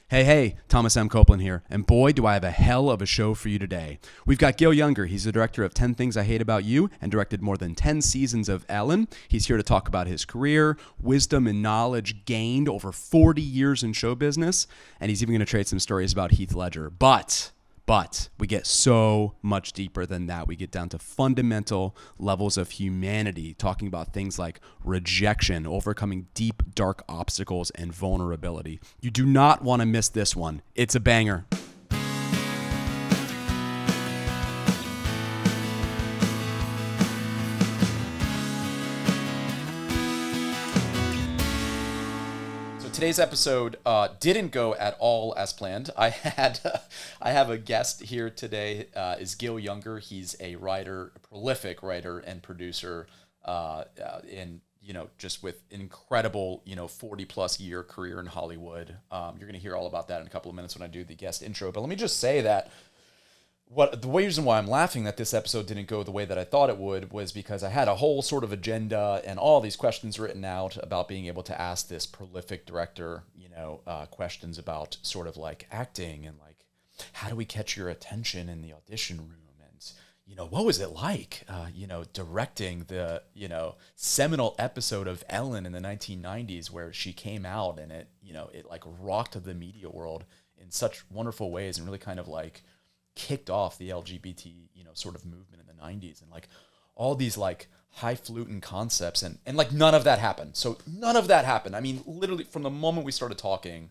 Hey, Thomas M. Copeland here, and boy, do I have a hell of a show for you today. We've got Gil Junger. He's the director of 10 Things I Hate About You and directed more than 10 seasons of Ellen. He's here to talk about his career, wisdom, and knowledge gained over 40 years in show business, and he's even going to trade some stories about Heath Ledger. But we get so much deeper than that. We get down to fundamental levels of humanity, talking about things like rejection, overcoming deep, dark obstacles, and vulnerability. You do not want to miss this one. It's a banger. Today's episode didn't go at all as planned. I have a guest here today. Is Gil Junger. He's a writer, a prolific writer and producer, just with incredible 40 plus year career in Hollywood. You're going to hear all about that in a couple of minutes when I do the guest intro. But let me just say that the reason why I'm laughing that this episode didn't go the way that I thought it would was because I had a whole sort of agenda and all these questions written out about being able to ask this prolific director, questions about sort of like acting and like, how do we catch your attention in the audition room? And, what was it like, directing the, seminal episode of Ellen in the 1990s where she came out and it like rocked the media world in such wonderful ways and really kind of like kicked off the LGBT, sort of movement in the 90s and like all these like highfalutin concepts and like none of that happened. So none of that happened. I mean, literally from the moment we started talking,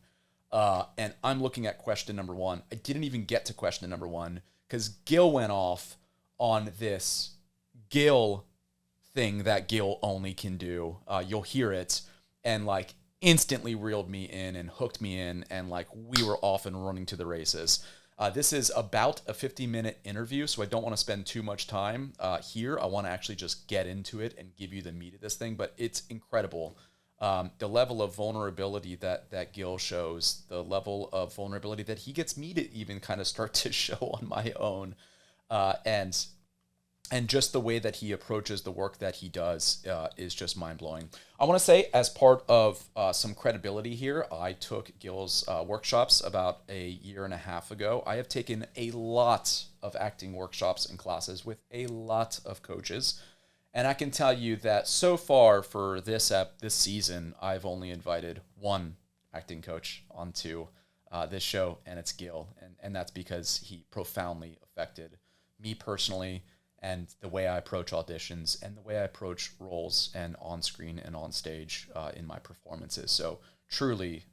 and I'm looking at question number one, I didn't even get to question number one because Gil went off on this Gil thing that Gil only can do. You'll hear it and like instantly reeled me in and hooked me in and like we were off and running to the races. This is about a 50-minute interview, so I don't want to spend too much time here. I want to actually just get into it and give you the meat of this thing, but it's incredible. The level of vulnerability that Gil shows, the level of vulnerability that he gets me to even kind of start to show on my own, and just the way that he approaches the work that he does is just mind-blowing. I want to say, as part of some credibility here, I took Gil's workshops about a year and a half ago. I have taken a lot of acting workshops and classes with a lot of coaches. And I can tell you that so far for this season, I've only invited one acting coach onto this show, and it's Gil. And that's because he profoundly affected me personally, and the way I approach auditions and the way I approach roles and on screen and on stage in my performances. So truly,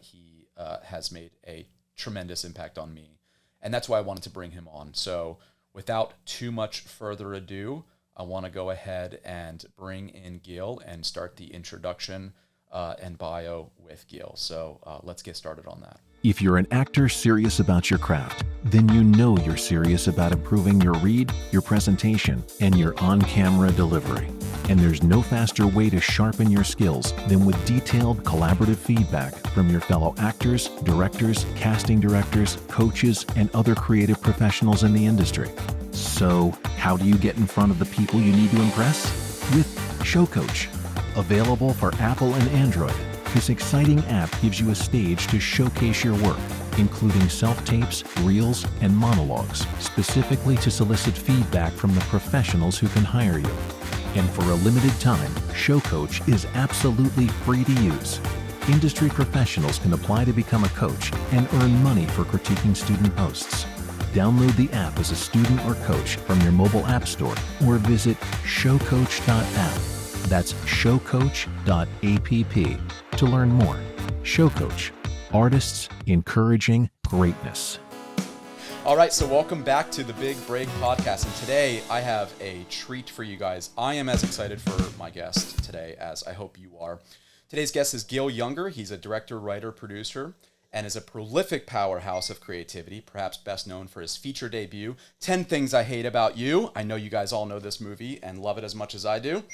he has made a tremendous impact on me. And that's why I wanted to bring him on. So without too much further ado, I want to go ahead and bring in Gil and start the introduction and bio with Gil. So let's get started on that. If you're an actor serious about your craft, then you know you're serious about improving your read, your presentation, and your on-camera delivery. And there's no faster way to sharpen your skills than with detailed collaborative feedback from your fellow actors, directors, casting directors, coaches, and other creative professionals in the industry. So, how do you get in front of the people you need to impress? With Show Coach. Available for Apple and Android, this exciting app gives you a stage to showcase your work, including self-tapes, reels, and monologues, specifically to solicit feedback from the professionals who can hire you. And for a limited time, Show Coach is absolutely free to use. Industry professionals can apply to become a coach and earn money for critiquing student posts. Download the app as a student or coach from your mobile app store or visit showcoach.app. That's showcoach.app to learn more. Show Coach, artists encouraging greatness. All right, so welcome back to the Big Break Podcast. And today I have a treat for you guys. I am as excited for my guest today as I hope you are. Today's guest is Gil Junger. He's a director, writer, producer, and is a prolific powerhouse of creativity, perhaps best known for his feature debut, 10 Things I Hate About You. I know you guys all know this movie and love it as much as I do.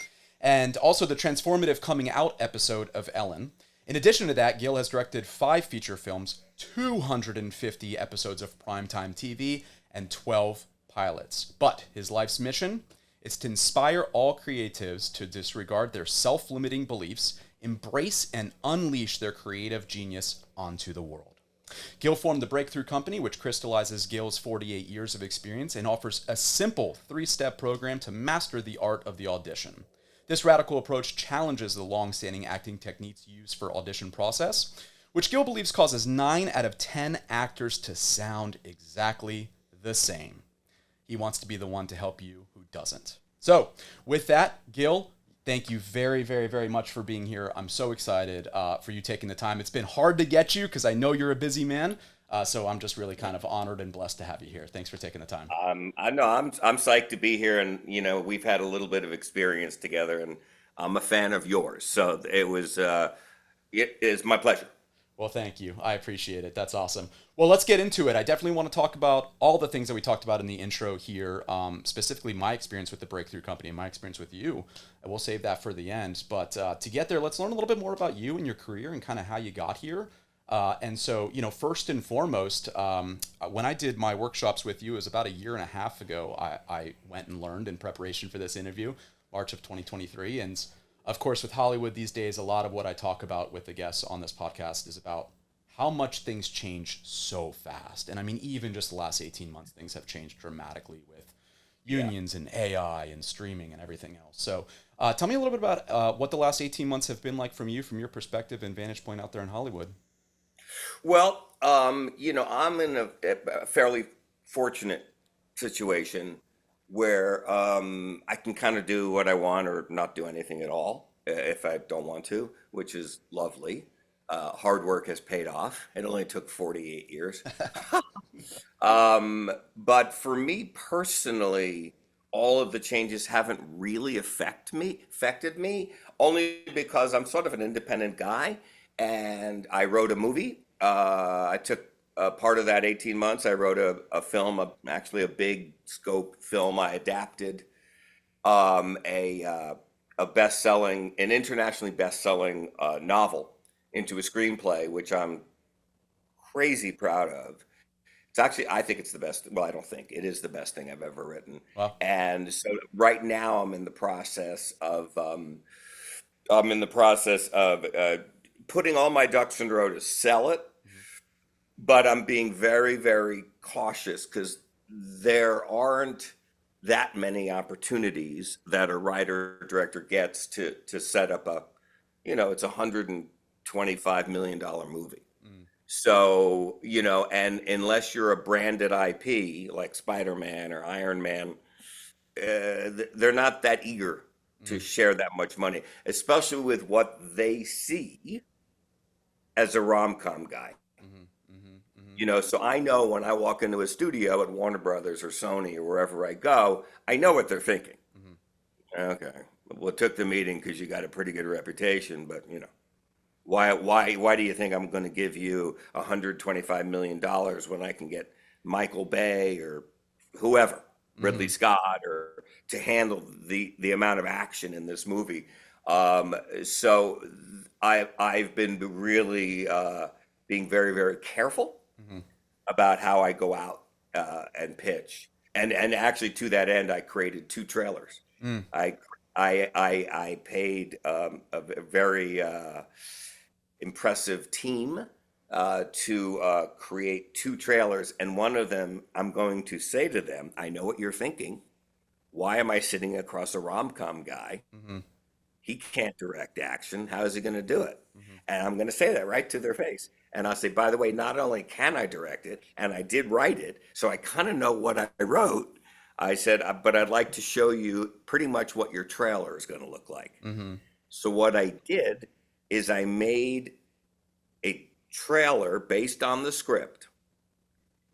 And also the transformative coming out episode of Ellen. In addition to that, Gil has directed 5 feature films, 250 episodes of primetime TV, and 12 pilots. But his life's mission is to inspire all creatives to disregard their self-limiting beliefs, embrace and unleash their creative genius onto the world. Gil formed the Breakthrough Company, which crystallizes Gil's 48 years of experience and offers a simple 3-step program to master the art of the audition. This radical approach challenges the long-standing acting techniques used for audition process, which Gil believes causes 9 out of 10 actors to sound exactly the same. He wants to be the one to help you who doesn't. So, with that, Gil, thank you very, very, very much for being here. I'm so excited for you taking the time. It's been hard to get you because I know you're a busy man. So I'm just really kind of honored and blessed to have you here. Thanks for taking the time. I know I'm psyched to be here, and we've had a little bit of experience together, and I'm a fan of yours. So it is my pleasure. Well, thank you. I appreciate it. That's awesome. Well, let's get into it. I definitely want to talk about all the things that we talked about in the intro here, specifically my experience with the Breakthrough Company and my experience with you. And we'll save that for the end. But to get there, let's learn a little bit more about you and your career and kind of how you got here. And so, first and foremost, when I did my workshops with you, it was about 1.5 years ago, I went and learned in preparation for this interview, March of 2023. And of course, with Hollywood these days, a lot of what I talk about with the guests on this podcast is about how much things change so fast. And I mean, even just the last 18 months, things have changed dramatically with unions and AI and streaming and everything else. So tell me a little bit about what the last 18 months have been like from your perspective and vantage point out there in Hollywood. Well, I'm in a fairly fortunate situation where I can kind of do what I want or not do anything at all if I don't want to, which is lovely. Hard work has paid off. It only took 48 years. But for me personally, all of the changes haven't really affected me, only because I'm sort of an independent guy, and I wrote a movie. I took part of that 18 months. I wrote a film, actually a big scope film. I adapted an internationally best-selling novel into a screenplay, which I'm crazy proud of. It's actually, I think it's the best. Well, I don't think it is the best thing I've ever written. Wow. And so right now I'm in the process of putting all my ducks in a row to sell it. But I'm being very, very cautious because there aren't that many opportunities that a writer or director gets to set up it's $125 million movie. So, and unless you're a branded IP like Spider-Man or Iron Man, they're not that eager to share that much money, especially with what they see as a rom-com guy. So I know when I walk into a studio at Warner Brothers or Sony or wherever I go, I know what they're thinking. Okay, well, it took the meeting because you got a pretty good reputation, but why do you think I'm going to give you $125 million when I can get Michael Bay or whoever, Ridley Scott, or to handle the amount of action in this movie? So I've been really being very, very careful about how I go out and pitch, and actually to that end, I created 2 trailers. I paid a very impressive team to create 2 trailers, and one of them I'm going to say to them, I know what you're thinking. Why am I sitting across a rom-com guy? He can't direct action. How is he going to do it? And I'm going to say that right to their face. And I'll say, by the way, not only can I direct it, and I did write it, so I kind of know what I wrote. I said, but I'd like to show you pretty much what your trailer is going to look like. So what I did is I made a trailer based on the script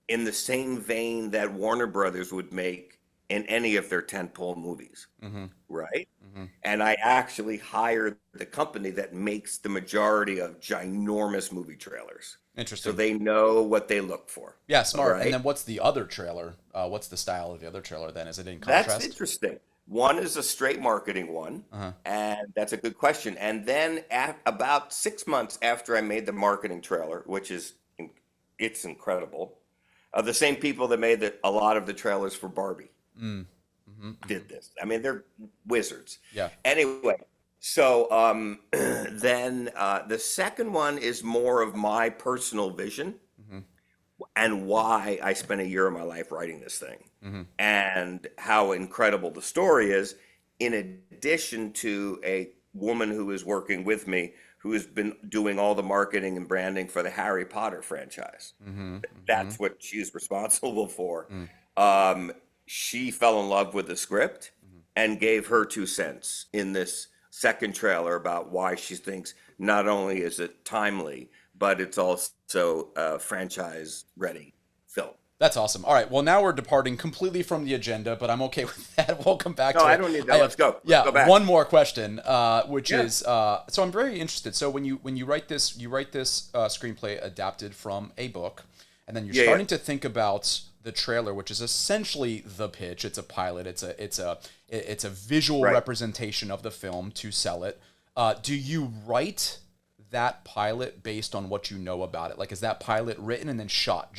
in the same vein that Warner Brothers would make in any of their tentpole movies, right? And I actually hired the company that makes the majority of ginormous movie trailers. Interesting. So they know what they look for. Yeah, smart. Right? And then what's the other trailer? What's the style of the other trailer then? Is it in contrast? That's interesting. One is a straight marketing one, and that's a good question. And then about 6 months after I made the marketing trailer, which is, it's incredible, the same people that made a lot of the trailers for Barbie did this. I mean, they're wizards. Yeah. Anyway, so then the second one is more of my personal vision. and why I spent a year of my life writing this thing, and how incredible the story is, in addition to a woman who is working with me who has been doing all the marketing and branding for the Harry Potter franchise. That's what she's responsible for. She fell in love with the script and gave her 2 cents in this second trailer about why she thinks not only is it timely, but it's also a franchise ready film. That's awesome. All right. Well, now we're departing completely from the agenda, but I'm okay with that. We'll come back to it. No, I don't need that. Let's go. Yeah. Go back. One more question, which is, so I'm very interested. So when you write this, screenplay adapted from a book, and then you're starting to think about the trailer, which is essentially the pitch. It's a pilot. It's a visual representation of the film to sell it. Do you write that pilot based on what you know about it? Like, is that pilot written and then shot?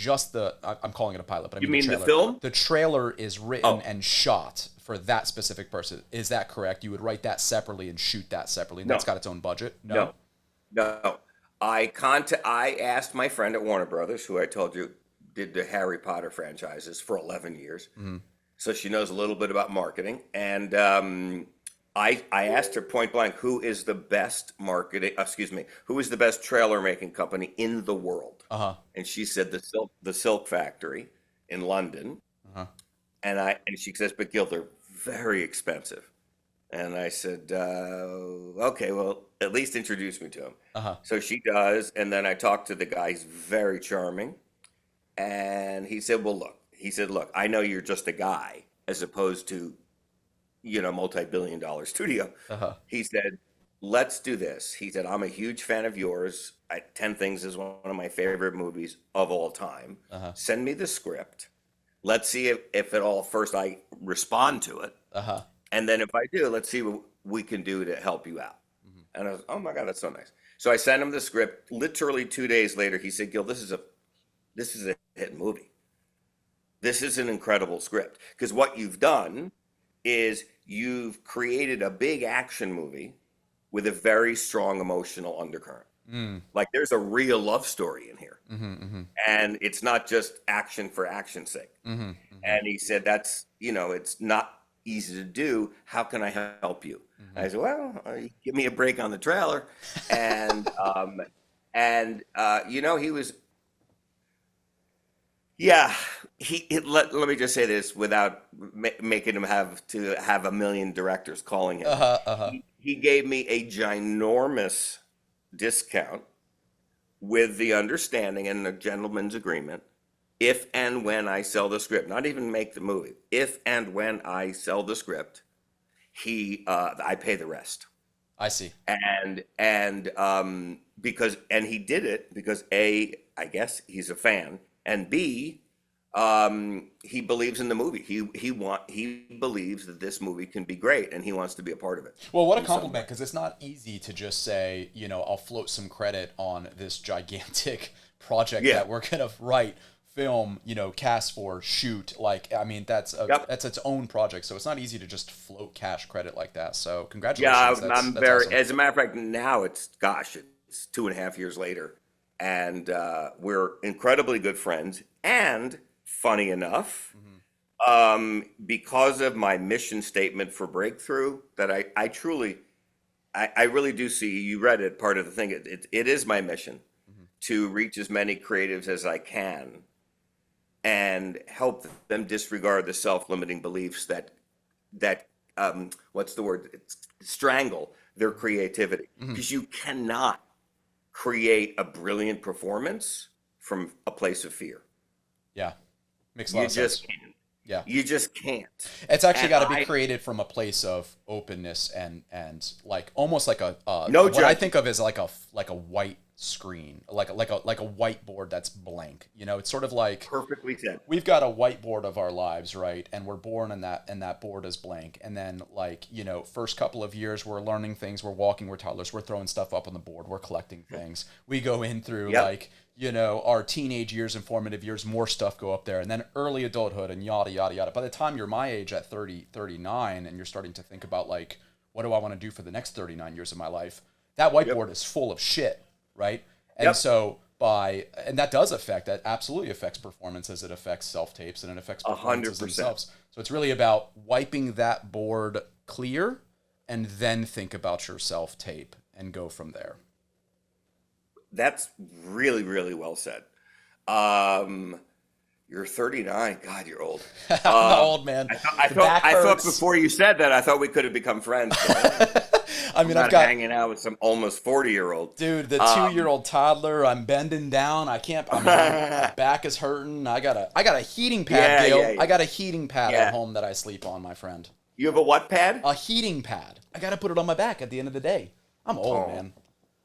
I'm calling it a pilot, but I mean the trailer. Film? The trailer is written and shot for that specific person. Is that correct? You would write that separately and shoot that separately, and that's got its own budget? No. I asked my friend at Warner Brothers, who I told you did the Harry Potter franchises for 11 years. So she knows a little bit about marketing. And I asked her point blank, who is the best trailer making company in the world? And she said the Silk Factory in London. And she says, but Gil, they're very expensive. And I said, okay, well, at least introduce me to him. So she does. And then I talked to the guy. He's very charming. And he said, look, I know you're just a guy as opposed to, multi-billion-dollar studio. He said, let's do this. He said, I'm a huge fan of yours. 10 Things is one of my favorite movies of all time. Send me the script. Let's see if at all first I respond to it. And then if I do, let's see what we can do to help you out. And I was, oh my God, that's so nice. So I sent him the script. Literally 2 days later, he said, Gil, this is a hit movie. This is an incredible script. Because what you've done is you've created a big action movie with a very strong emotional undercurrent. Like there's a real love story in here. And it's not just action for action's sake. And he said, that's, it's not easy to do. How can I help you? I said, well, give me a break on the trailer. And, he was, let me just say this without making him have a million directors calling him. He gave me a ginormous discount with the understanding and the gentleman's agreement, if and when I sell the script, not even make the movie, if and when I sell the script, I pay the rest. I see. And he did it because A, I guess he's a fan, and B, he believes in the movie. He believes that this movie can be great, and he wants to be a part of it. Well, what a compliment, because it's not easy to just say, I'll float some credit on this gigantic project that we're gonna write, film, cast for, shoot. That's its own project, so it's not easy to just float cash credit like that. So congratulations. Yeah, I'm very. Awesome. As a matter of fact, now it's 2.5 years later, and we're incredibly good friends. And funny enough, because of my mission statement for Breakthrough, that I really do see, you read it, part of the thing, it is my mission to reach as many creatives as I can and help them disregard the self-limiting beliefs that what's the word? Strangle their creativity. Because you cannot create a brilliant performance from a place of fear. Yeah, makes a lot of sense. Can't. Yeah, you just can't. It's actually got to be created from a place of openness and like almost like a no. What I think of as like a white screen, like a whiteboard that's blank. It's sort of like perfectly said. We've got a whiteboard of our lives, right? And we're born in that, and that board is blank. And then first couple of years we're learning things, we're walking, we're toddlers, we're throwing stuff up on the board, we're collecting things. We go in through our teenage years and formative years, more stuff go up there, and then early adulthood and yada yada yada. By the time you're my age at 30, 39, and you're starting to think about what do I want to do for the next 39 years of my life, that whiteboard is full of shit. Right. And so and that does affect, that absolutely affects performances. It affects self-tapes and it affects performances 100%. themselves. So it's really about wiping that board clear and then think about your self-tape and go from there. That's really, really well said. You're 39. God, you're old. I'm not old, man. I thought before you said that, I thought we could have become friends. I mean, I've got hanging out with some almost 40-year-old. Dude, the 2-year-old toddler. I'm bending down. I can't. My back is hurting. I got a heating pad, Gil. I got a heating pad at home that I sleep on, my friend. You have a what pad? A heating pad. I got to put it on my back at the end of the day. I'm old, man.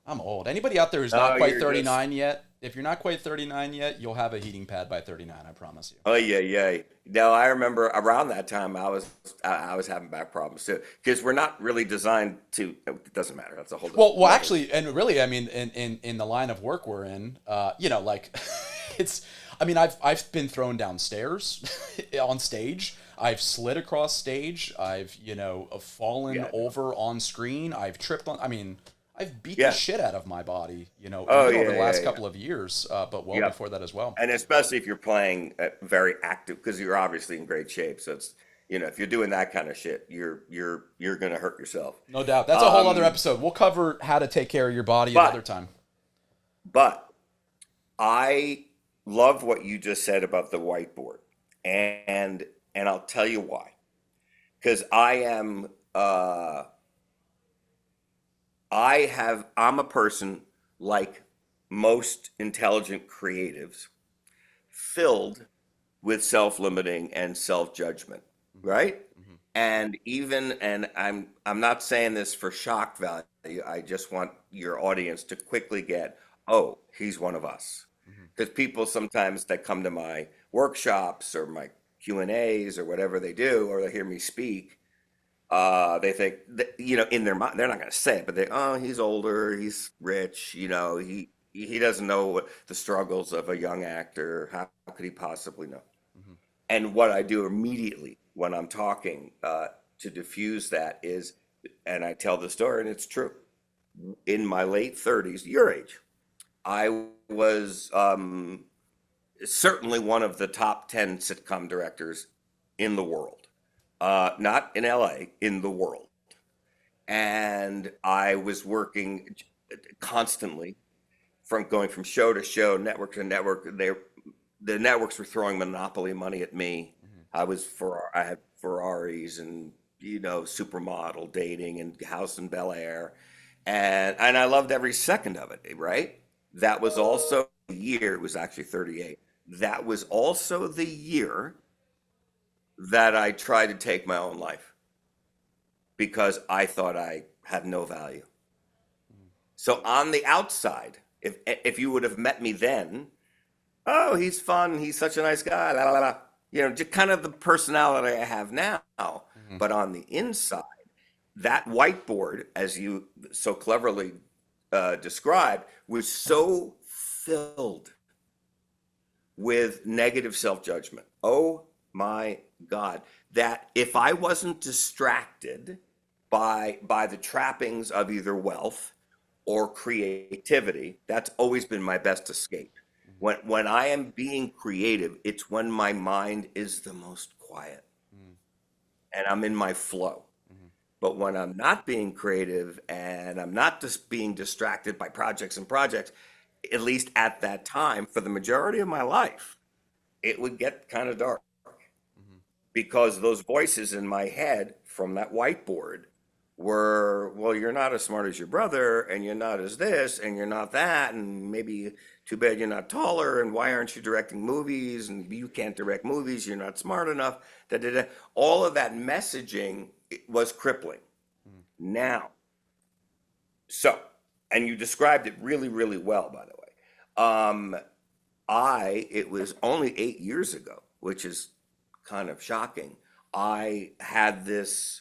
I'm old. Anybody out there who's not quite 39 yet? If you're not quite 39 yet, you'll have a heating pad by 39. I promise you. Oh yeah. No, I remember around that time I was having back problems too, because we're not really designed to. It doesn't matter. That's a whole. Well, actually, and really, I mean, in the line of work we're in, like, it's. I mean, I've been thrown downstairs on stage. I've slid across stage. I've fallen over on screen. I've tripped on. I mean. I've beat the shit out of my body, over the last couple of years, but before that as well. And especially if you're playing very active, because you're obviously in great shape. So it's, if you're doing that kind of shit, you're gonna hurt yourself. No doubt. That's a whole other episode. We'll cover how to take care of your body another time. But I love what you just said about the whiteboard, and I'll tell you why. Because I'm a person like most intelligent creatives, filled with self-limiting and self-judgment, right? Mm-hmm. And I'm not saying this for shock value. I just want your audience to quickly get, oh, he's one of us. Because people sometimes that come to my workshops or my Q&As or whatever they do, or they hear me speak, they think that, in their mind, they're not going to say it, but he's older, he's rich, he doesn't know what the struggles of a young actor. How could he possibly know? Mm-hmm. And what I do immediately when I'm talking to diffuse that is, and I tell the story, and it's true. In my late 30s, your age, I was certainly one of the top 10 sitcom directors in the world. Not in LA, in the world. And I was working constantly going from show to show, network to network. The networks were throwing monopoly money at me. Mm-hmm. I had Ferraris and, supermodel dating and House in Bel Air. And I loved every second of it, right? That was also the year, it was actually 38. That was also the year that I tried to take my own life because I thought I had no value. So on the outside, if you would have met me then, oh, he's fun, he's such a nice guy, la, la, la. Just kind of the personality I have now. Mm-hmm. But on the inside, that whiteboard, as you so cleverly described, was so filled with negative self-judgment. Oh my God, that if I wasn't distracted by the trappings of either wealth or creativity, that's always been my best escape. When I am being creative, it's when my mind is the most quiet and I'm in my flow. But when I'm not being creative and I'm not just being distracted by projects, at least at that time, for the majority of my life, it would get kind of dark. Because those voices in my head from that whiteboard were, well, you're not as smart as your brother, and you're not as this, and you're not that, and maybe too bad you're not taller, and why aren't you directing movies, and you can't direct movies, you're not smart enough, da-da-da. All of that messaging was crippling. Now, and you described it really, really well, by the way. It was only 8 years ago, which is kind of shocking. I had this,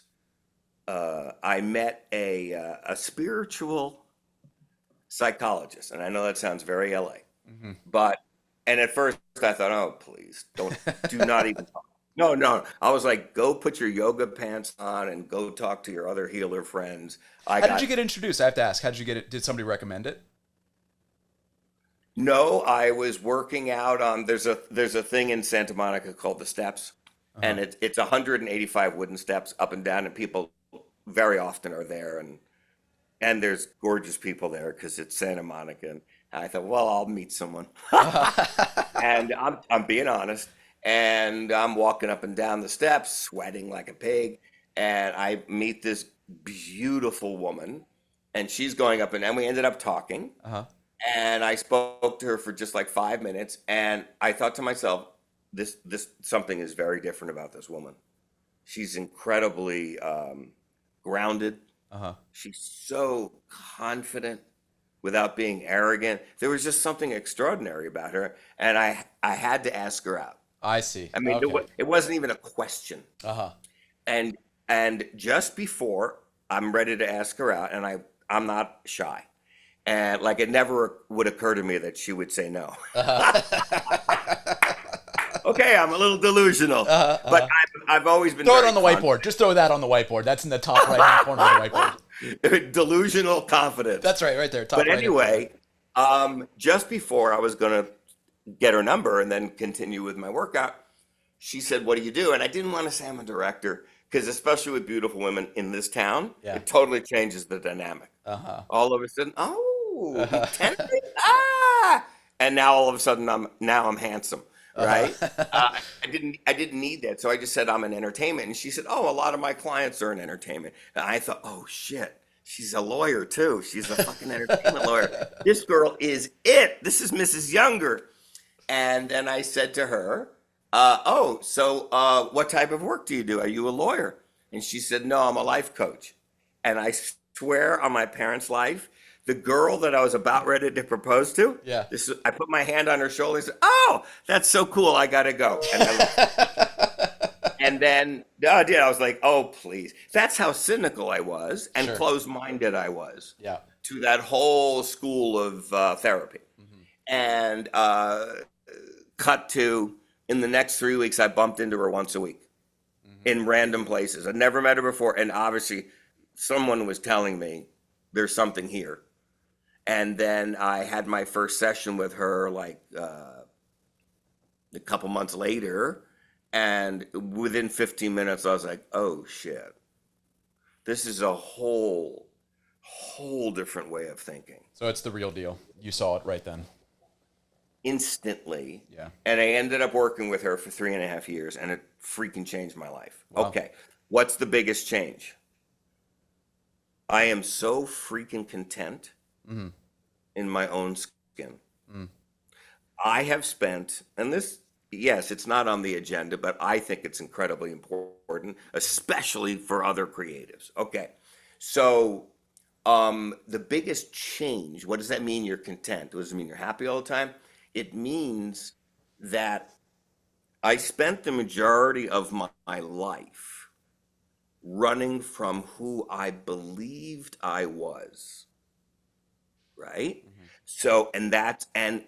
I met a spiritual psychologist, and I know that sounds very LA, and at first I thought, oh, please, do not even talk. No. I was like, go put your yoga pants on and go talk to your other healer friends. How did you get introduced? I have to ask, how did you get it? Did somebody recommend it? No, I was working out on there's a thing in Santa Monica called the Steps, and it's 185 wooden steps up and down, and people very often are there, and there's gorgeous people there because it's Santa Monica, and I thought, well, I'll meet someone, and I'm being honest, and I'm walking up and down the steps, sweating like a pig, and I meet this beautiful woman, and she's going up, and we ended up talking. And I spoke to her for just like 5 minutes, and I thought to myself, this something is very different about this woman. She's incredibly grounded. She's so confident without being arrogant. There was just something extraordinary about her, and I had to ask her out. I see. I mean, Okay. it wasn't even a question. And just before I'm ready to ask her out, and I'm not shy. And like it never would occur to me that she would say no. Okay, I'm a little delusional, but I've always been Throw it very on the whiteboard. Just throw that on the whiteboard. That's in the top right-hand corner of the whiteboard. delusional confidence. That's right there. Top But right-hand corner. anyway, just before I was going to get her number and then continue with my workout, she said, "What do you do?" And I didn't want to say I'm a director because, especially with beautiful women in this town, it totally changes the dynamic. All of a sudden, lieutenant, and now all of a sudden I'm handsome, right? I didn't need that, so I just said I'm in entertainment, and she said, "Oh, a lot of my clients are in entertainment." And I thought, "Oh shit, she's a lawyer too. She's a fucking entertainment lawyer. This girl is it. This is Mrs. Younger." And then I said to her, so what type of work do you do? Are you a lawyer? And she said, "No, I'm a life coach." And I swear on my parents' life, the girl that I was about ready to propose to, I put my hand on her shoulder and said, "Oh, that's so cool. I got to go." And then I was like, "Oh, please." That's how cynical I was and closed-minded I was to that whole school of therapy. And cut to, in the next 3 weeks, I bumped into her once a week in random places. I'd never met her before. And obviously, someone was telling me there's something here. And then I had my first session with her like a couple months later. And within 15 minutes, I was like, "Oh, shit. This is a whole different way of thinking." So it's the real deal. You saw it right then. Instantly. Yeah. And I ended up working with her for 3.5 years, and it freaking changed my life. Wow. Okay. What's the biggest change? I am so freaking content in my own skin. I have spent, and this, yes, it's not on the agenda, but I think it's incredibly important, especially for other creatives. Okay. So the biggest change, what does that mean you're content? Does it mean you're happy all the time? It means that I spent the majority of my life running from who I believed I was, right? So, and that's, and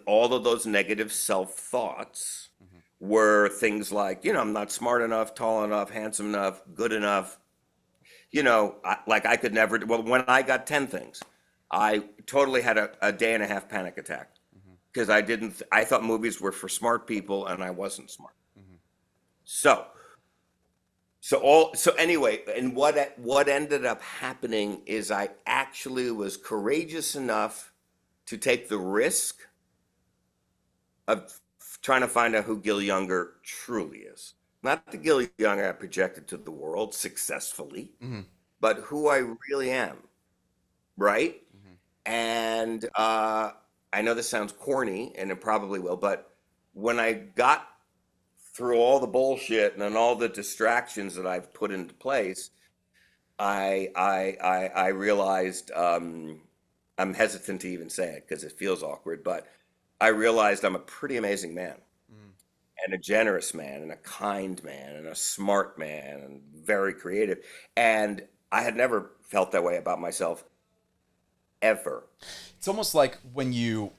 all of those negative self-thoughts were things like, I'm not smart enough, tall enough, handsome enough, good enough. I could never, well, when I got 10 things, I totally had a day and a half panic attack because I thought movies were for smart people and I wasn't smart. So anyway, and what ended up happening is I actually was courageous enough to take the risk of trying to find out who Gil Junger truly is. Not the Gil Junger I projected to the world successfully, but who I really am, right? And I know this sounds corny, and it probably will, but when I got through all the bullshit and then all the distractions that I've put into place, I realized, I'm hesitant to even say it because it feels awkward, but I realized I'm a pretty amazing man. And a generous man, and a kind man, and a smart man, and very creative. And I had never felt that way about myself, ever. It's almost like when you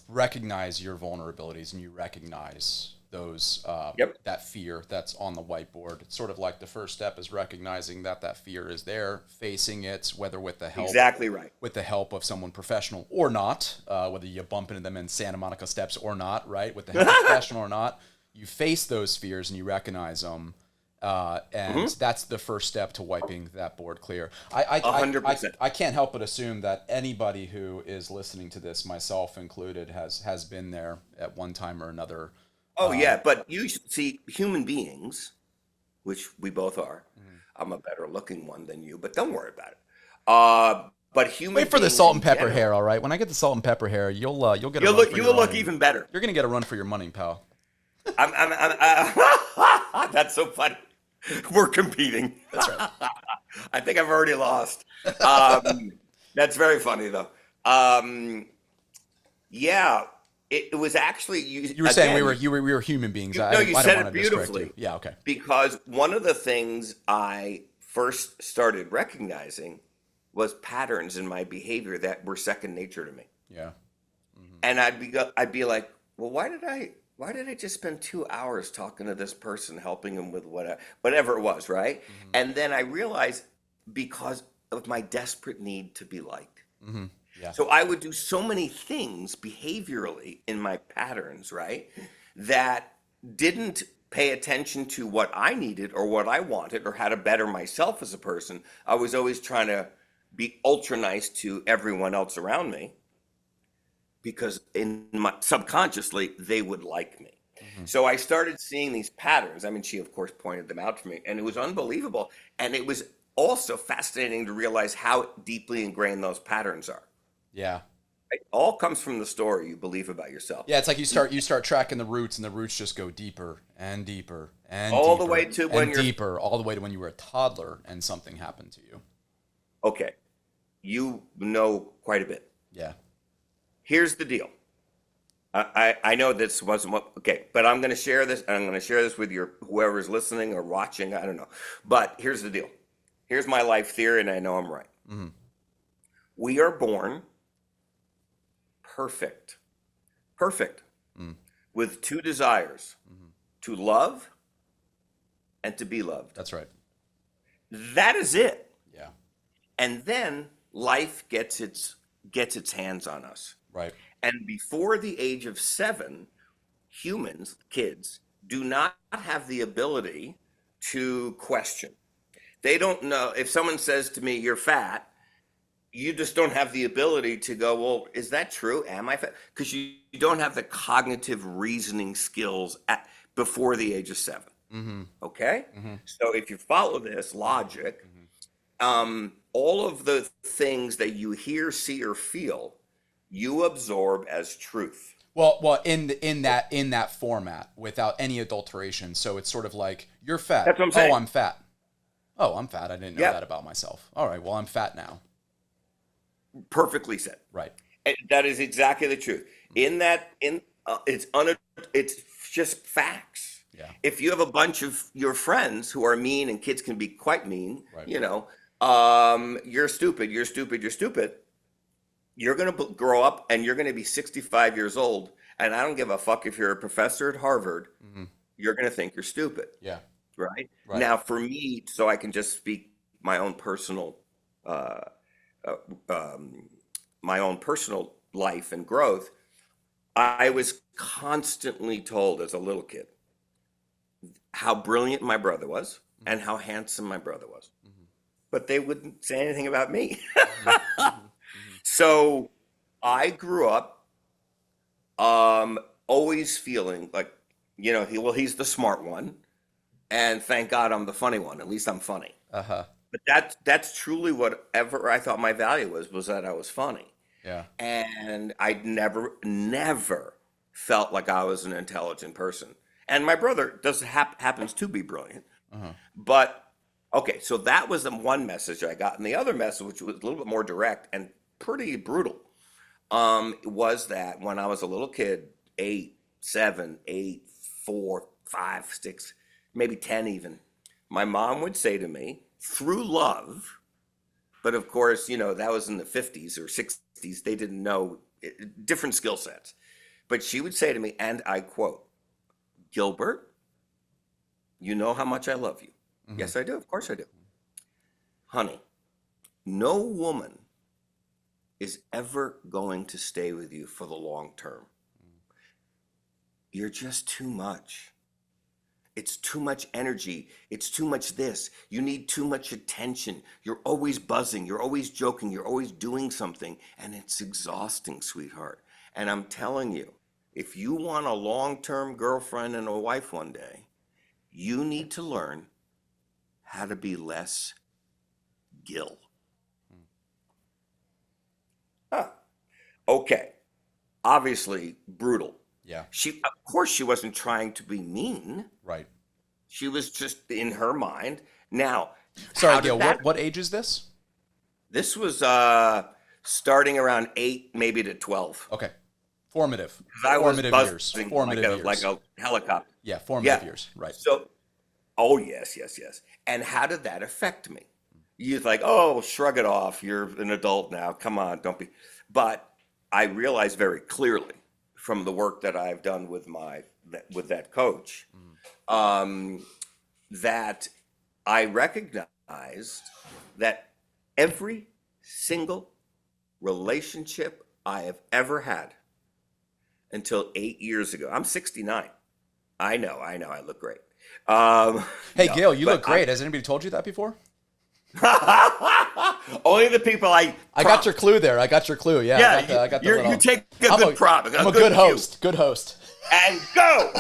recognize your vulnerabilities and you recognize those Yep. that fear that's on the whiteboard. It's sort of like the first step is recognizing that that fear is there, facing it, whether with the help Exactly right. with the help of someone professional or not, whether you bump into them in Santa Monica steps or not, right? With the help of professional or not, you face those fears and you recognize them. And that's the first step to wiping that board clear. 100%. I can't help but assume that anybody who is listening to this, myself included, has been there at one time or another. Oh yeah, but you see, human beings, which we both are. I'm a better looking one than you, but don't worry about it. But human Wait for the beings salt in and pepper general- hair, all right? When I get the salt and pepper hair, you'll get a You'll run look. for You your will look money. even better. You're gonna get a run for your money, pal. That's so funny. We're competing. That's right. I think I've already lost. That's very funny though. Yeah, it was actually You were saying we were human beings. No, I you don't said wanna it distract beautifully. you. Yeah, okay. Because one of the things I first started recognizing was patterns in my behavior that were second nature to me. Yeah. And I'd be like, well, why did I just spend 2 hours talking to this person, helping him with whatever it was, right? And then I realized because of my desperate need to be liked. Yeah. So I would do so many things behaviorally in my patterns, right? That didn't pay attention to what I needed or what I wanted or how to better myself as a person. I was always trying to be ultra nice to everyone else around me because subconsciously they would like me. So I started seeing these patterns. I mean, she of course pointed them out to me, and it was unbelievable. And it was also fascinating to realize how deeply ingrained those patterns are. Yeah. It all comes from the story you believe about yourself. Yeah, it's like you start tracking the roots, and the roots just go deeper and deeper and All deeper the way to when and you're deeper, all the way to when you were a toddler and something happened to you. Okay, you know quite a bit. Yeah. Here's the deal. I know this wasn't what, okay, but I'm going to share this, and I'm going to share this with whoever's listening or watching. I don't know. But here's the deal. Here's my life theory, and I know I'm right. We are born perfect, with two desires, to love and to be loved. That's right. That is it. Yeah. And then life gets its hands on us. Right. And before the age of 7, humans, kids, do not have the ability to question. They don't know. If someone says to me, "You're fat," you just don't have the ability to go, "Well, is that true? Am I fat?" Because you don't have the cognitive reasoning skills before the age of 7. Okay? So if you follow this logic, all of the things that you hear, see, or feel, you absorb as truth. Well, in that format, without any adulteration. So it's sort of like, you're fat. That's what I'm saying. Oh, I'm fat. Oh, I'm fat. I didn't know Yep. that about myself. All right. Well, I'm fat now. Perfectly said. Right. And that is exactly the truth. It's just facts. Yeah. If you have a bunch of your friends who are mean, and kids can be quite mean, Right. You're stupid, you're stupid, you're stupid. You're going to grow up and you're going to be 65 years old. And I don't give a fuck if you're a professor at Harvard, you're going to think you're stupid. Yeah. Right? Right. Now, for me, so I can just speak my own personal life and growth, I was constantly told as a little kid how brilliant my brother was and how handsome my brother was. But they wouldn't say anything about me. So I grew up always feeling like, he's the smart one. And thank God I'm the funny one. At least I'm funny. But that's truly whatever I thought my value was that I was funny. Yeah. And I never felt like I was an intelligent person. And my brother happens to be brilliant. But okay, so that was the one message I got. And the other message, which was a little bit more direct and pretty brutal, was that when I was a little kid, 8, 7, 8, 4, 5, 6, maybe 10 even, my mom would say to me, through love, but of course, that was in the 50s or 60s, they didn't know, different skill sets. But she would say to me, and I quote, Gilbert, you know how much I love you. Mhm. Yes, I do. Of course I do. Honey, no woman is ever going to stay with you for the long term. You're just too much. It's too much energy. It's too much this. You need too much attention. You're always buzzing. You're always joking. You're always doing something. And it's exhausting, sweetheart. And I'm telling you, if you want a long-term girlfriend and a wife one day, you need to learn how to be less Gil. Huh. Okay. Obviously brutal. Yeah. Of course, she wasn't trying to be mean. Right. She was just in her mind. Now, Sorry, how did Gil. that- What age is this? This was starting around 8, maybe to 12. Okay. Formative. 'Cause I was Formative years. buzzing Formative years. like a helicopter. Yeah, formative Yeah. years. Right. So, oh yes. And how did that affect me? You're like, oh, shrug it off. You're an adult now. Come on, don't be. But I realized very clearly from the work that I've done with that coach, that I recognized that every single relationship I have ever had until 8 years ago. I'm 69. I know. I look great. Hey, no, Gil, you but look great. Has anybody told you that before? Only the people I got your clue there. I got your clue. Yeah. Yeah, I got the you little... take a good prop. I'm a good host. Good host. And go.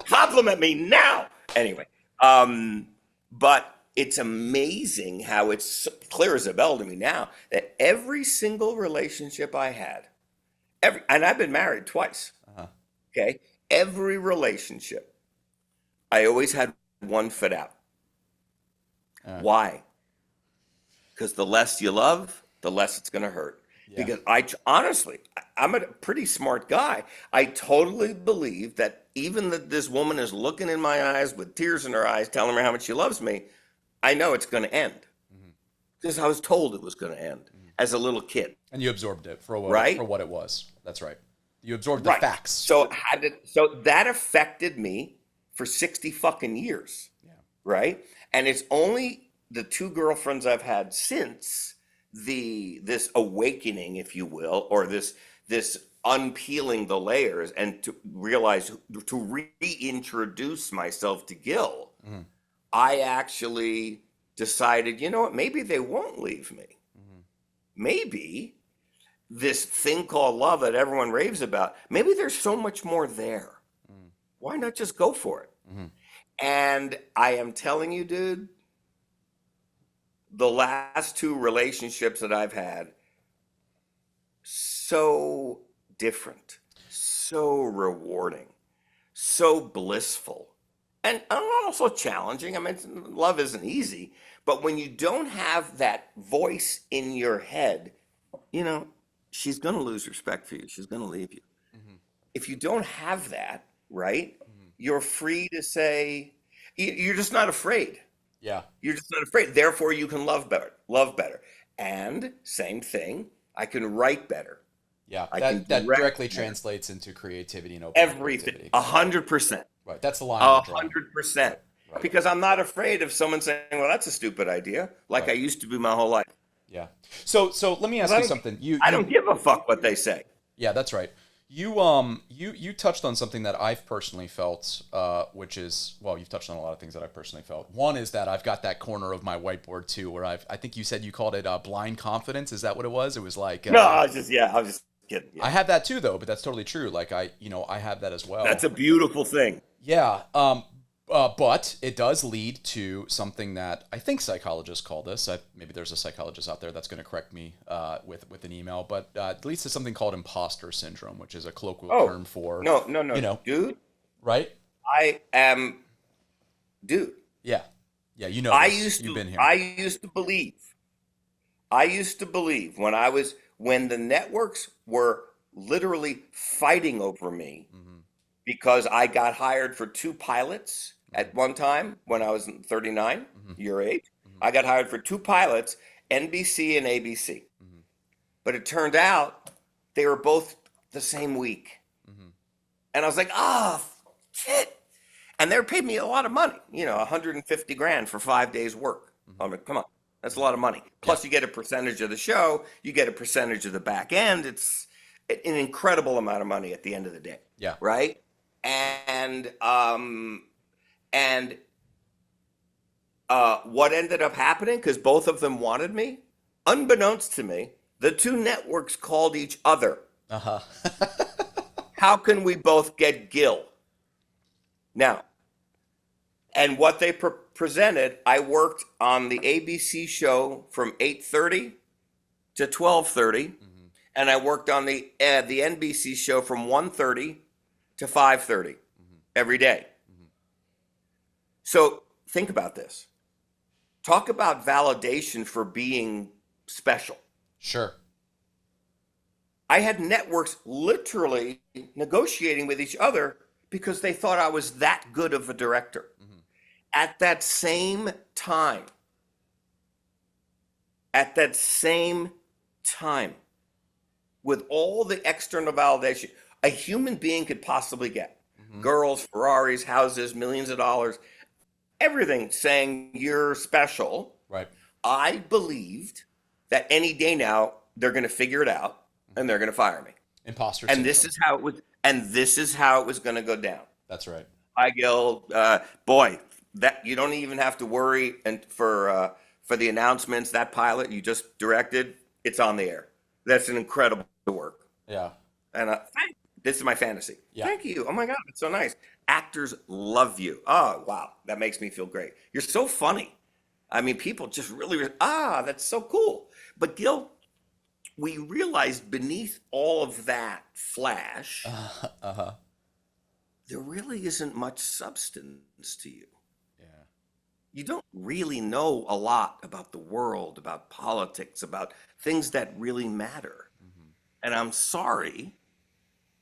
Compliment me now. Anyway, but it's amazing how it's clear as a bell to me now that every single relationship I had, and I've been married twice. Okay, every relationship, I always had one foot out. Why? Because the less you love, the less it's going to hurt. Yeah. Because honestly, I'm a pretty smart guy. I totally believe that even that this woman is looking in my eyes with tears in her eyes, telling me how much she loves me, I know it's going to end. Because I was told it was going to end as a little kid. And you absorbed it for right? what it was. That's right. You absorbed the facts. So that affected me for 60 fucking years. Yeah. Right? And it's only the 2 girlfriends I've had since this awakening, if you will, or this unpeeling the layers and to realize, to reintroduce myself to Gil, I actually decided, you know what, maybe they won't leave me. Maybe this thing called love that everyone raves about, maybe there's so much more there. Why not just go for it? And I am telling you, dude, the last 2 relationships that I've had, so different, so rewarding, so blissful, and also challenging. I mean, love isn't easy, but when you don't have that voice in your head, you know, she's going to lose respect for you. She's going to leave you. If you don't have that, right, you're free to say, you're just not afraid. Yeah. You're just not afraid. Therefore, you can love better. And same thing, I can write better. Yeah. That directly translates into creativity and open everything. 100%. Right. That's the line. 100%. Right. Because I'm not afraid of someone saying, well, that's a stupid idea, like I used to be my whole life. Yeah. So let me ask you something. I don't give a fuck what they say. Yeah, that's right. You touched on something that I've personally felt, which is, well, you've touched on a lot of things that I've personally felt. One is that I've got that corner of my whiteboard too, where I think you said you called it blind confidence. Is that what it was? It was like no, I was just kidding. Yeah. I have that too, though, but that's totally true. Like I have that as well. That's a beautiful thing. Yeah. But it does lead to something that I think psychologists call this. Maybe there's a psychologist out there that's going to correct me with an email, but it leads to something called imposter syndrome, which is a colloquial term for no, dude. Right? I am, dude. Yeah, you know. You've been here. I used to believe when the networks were literally fighting over me because I got hired for 2 pilots. At one time, when I was 39, your age, I got hired for 2 pilots, NBC and ABC. But it turned out they were both the same week. And I was like, That's it. And they're paying me a lot of money, 150 grand for 5 days work. I mean, come on, that's a lot of money. Plus you get a percentage of the show, you get a percentage of the back end. It's an incredible amount of money at the end of the day. Yeah. Right. And what ended up happening, because both of them wanted me, unbeknownst to me, the two networks called each other. Uh-huh. How can we both get Gil? Now, and what they presented, I worked on the ABC show from 8:30 to 12:30, and I worked on the NBC show from 1:30 to 5:30 every day. So think about this. Talk about validation for being special. Sure. I had networks literally negotiating with each other because they thought I was that good of a director. At that same time, with all the external validation a human being could possibly get, girls, Ferraris, houses, millions of dollars, everything saying you're special. Right. I believed that any day now they're going to figure it out and they're going to fire me. Imposter And syndrome. this is how it was going to go down. That's right. Hi, Gil. Boy, that you don't even have to worry for the announcements. That pilot you just directed, it's on the air. That's an incredible work. Yeah. And this is my fantasy. Yeah. Thank you. Oh my God, it's so nice. Actors love you. Oh wow, that makes me feel great. You're so funny. I mean, people just really that's so cool. But Gil, we realized beneath all of that flash, there really isn't much substance to you. Yeah. You don't really know a lot about the world, about politics, about things that really matter. And I'm sorry,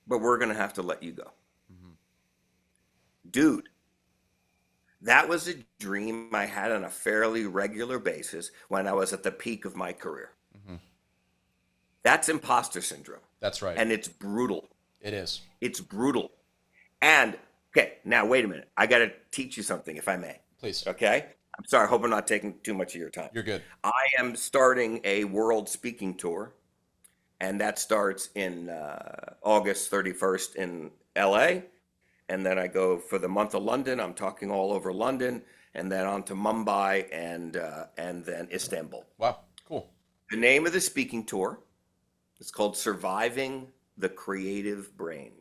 but we're going to have to let you go. Dude, that was a dream I had on a fairly regular basis when I was at the peak of my career. That's imposter syndrome. That's right. And it's brutal. It is. It's brutal. And, okay, now wait a minute. I got to teach you something, if I may. Please. Okay? I'm sorry. I hope I'm not taking too much of your time. You're good. I am starting a world speaking tour, and that starts in August 31st in LA. And then I go for the month of London. I'm talking all over London, and then on to Mumbai and then Istanbul. Wow. Cool. The name of the speaking tour is called Surviving the Creative Brain.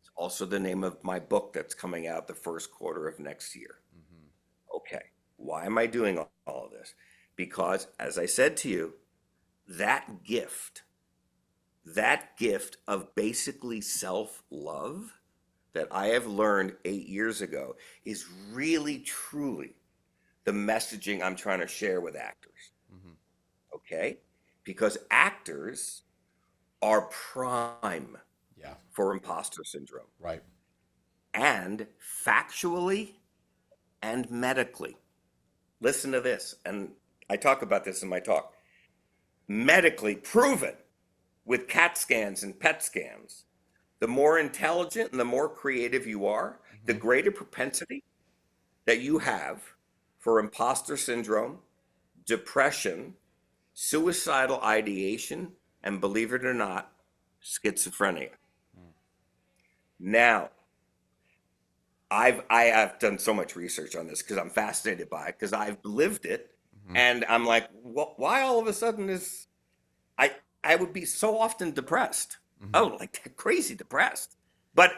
It's also the name of my book that's coming out the first quarter of next year. Okay, why am I doing all of this? Because, as I said to you, that gift of basically self-love that I have learned 8 years ago is really, truly the messaging I'm trying to share with actors. Okay? Because actors are prime for imposter syndrome. Right. And factually and medically. Listen to this, and I talk about this in my talk. Medically proven with CAT scans and PET scans, the more intelligent and the more creative you are, the greater propensity that you have for imposter syndrome, depression, suicidal ideation, and believe it or not, schizophrenia. Now, I have done so much research on this because I'm fascinated by it, because I've lived it, and I'm like, why all of a sudden is I would be so often depressed. Oh, like crazy depressed. But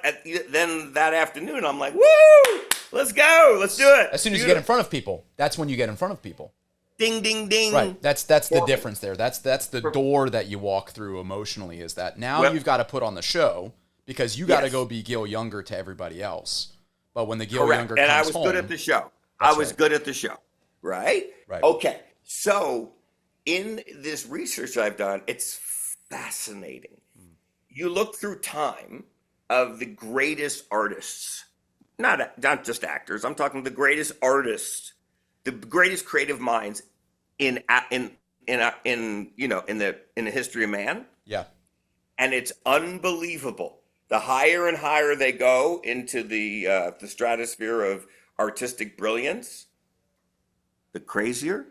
then that afternoon, I'm like, woo, let's go, let's do it. As soon as you get in front of people, that's when you get in front of people. Ding, ding, ding. Right. That's the difference there. That's the door that you walk through emotionally, is that now you've got to put on the show because you got to go be Gil Junger to everybody else. But when the Gil Junger comes and I was home, good at the show. I was good at the show. Right? Right. Okay. So in this research I've done, it's fascinating. You look through time of the greatest artists, not just actors. I'm talking the greatest artists, the greatest creative minds in the history of man. Yeah. And it's unbelievable The higher and higher they go into the stratosphere of artistic brilliance, the crazier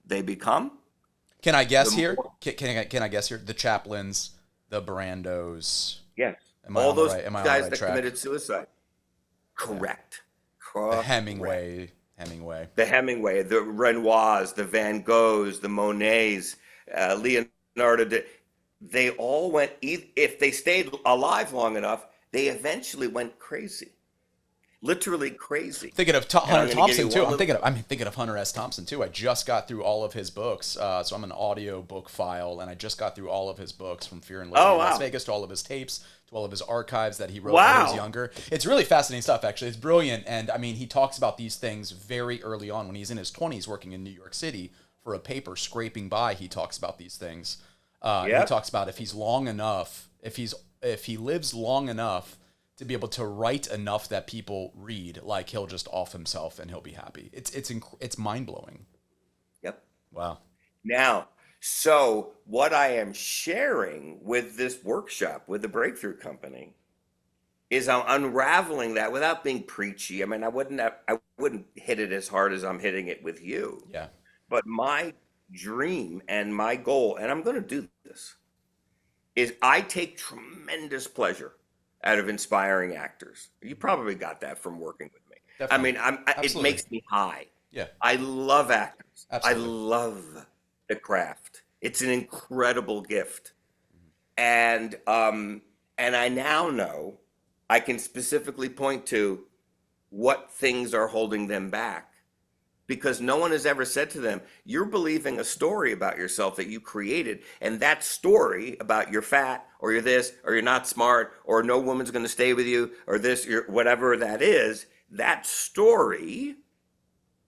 they become. Can I guess here? more- Can I guess here? The Chaplins, the Brandos. Yes. Am I All on the those right- am I on the guys right that track? committed suicide. Correct. Correct. The Hemingway. The Hemingway, the Renoirs, the Van Goghs, the Monets, Leonardo. They all went, if they stayed alive long enough, they eventually went crazy. Literally crazy. Thinking of And I'm Hunter gonna give Thompson you too. one I'm thinking of Hunter S. Thompson too. I just got through all of his books, so I'm an audio book file, and I just got through all of his books from Fear and Loathing in Las wow. Vegas to all of his tapes to all of his archives that he wrote when he was Wow. younger. It's really fascinating stuff, actually. It's brilliant, and I mean, he talks about these things very early on when he's in his 20s, working in New York City for a paper, scraping by. He talks about these things. And he Yep. talks about if he lives long enough to be able to write enough that people read, like he'll just off himself and he'll be happy. It's mind blowing. Yep. Wow. Now, so what I am sharing with this workshop with the Breakthrough Company is I'm unraveling that without being preachy. I mean, I wouldn't hit it as hard as I'm hitting it with you. Yeah. But my dream and my goal, and I'm going to do this, is I take tremendous pleasure out of inspiring actors. You probably got that from working with me. Definitely. I mean, it Absolutely. makes me high. Yeah. I love actors. Absolutely. I love the craft. It's an incredible gift. And I now know I can specifically point to what things are holding them back, because no one has ever said to them, you're believing a story about yourself that you created, and that story about you're fat or you're this or you're not smart or no woman's going to stay with you or this, whatever that is, that story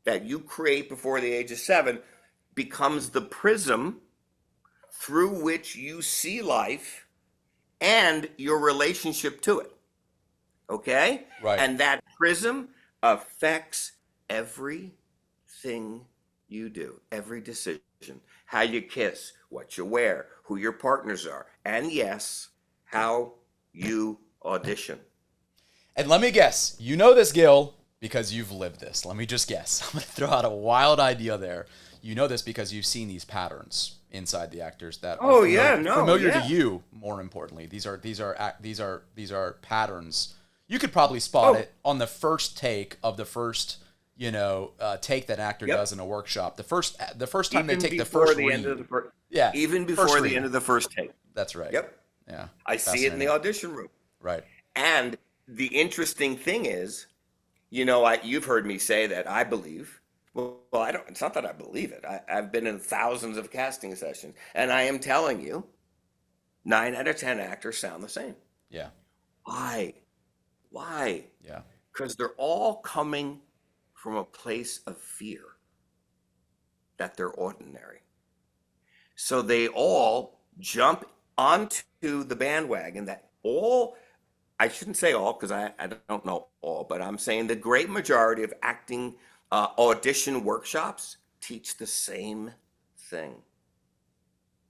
that you create before the age of 7 becomes the prism through which you see life and your relationship to it. Okay? Right. And that prism affects everything you do, every decision, how you kiss, what you wear, who your partners are, and yes, how you audition. And let me guess, you know this, Gil, because you've lived this. Let me just guess. I'm going to throw out a wild idea there. You know this because you've seen these patterns inside the actors that are familiar to you. More importantly, these are patterns. You could probably spot it on the first take of the first take that actor does in a workshop. The first time they take the first read. Even before the end of the first take. That's right. Yep. Yeah. I see it in the audition room. Right. And the interesting thing is, you've heard me say that I believe. Well, I don't. It's not that I believe it. I've been in thousands of casting sessions, and I am telling you, 9 out of 10 actors sound the same. Yeah. Why? Yeah. Because they're all coming from a place of fear that they're ordinary. So they all jump onto the bandwagon that I shouldn't say all because I don't know all, but I'm saying the great majority of acting audition workshops teach the same thing.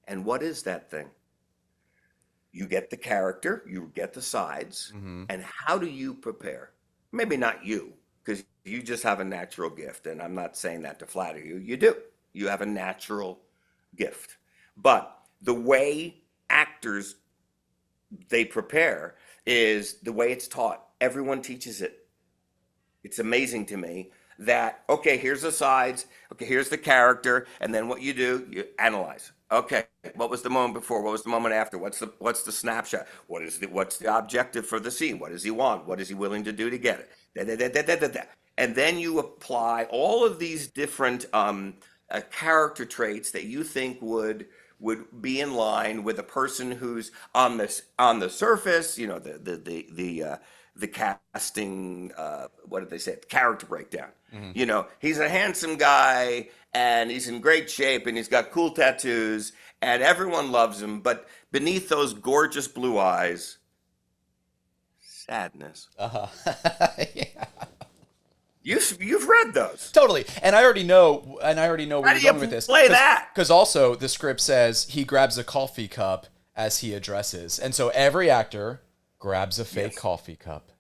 And what is that thing? You get the character, you get the sides, and how do you prepare? Maybe not you, because you just have a natural gift, and I'm not saying that to flatter you. You do. You have a natural gift. But the way actors, they prepare is the way it's taught. Everyone teaches it. It's amazing to me that, okay, here's the sides, okay, here's the character, and then what you do, you analyze. Okay, what was the moment before? What was the moment after? What's the snapshot? What's the objective for the scene? What does he want? What is he willing to do to get it? And then you apply all of these different character traits that you think would be in line with a person who's on the surface, the casting, what did they say? Character breakdown. He's a handsome guy and he's in great shape and he's got cool tattoos and everyone loves him. But beneath those gorgeous blue eyes, sadness. Yeah. You've read those. Totally. And I already know where you're going with this. Play that? Because also the script says he grabs a coffee cup as he addresses. And so every actor grabs a fake Yes. coffee cup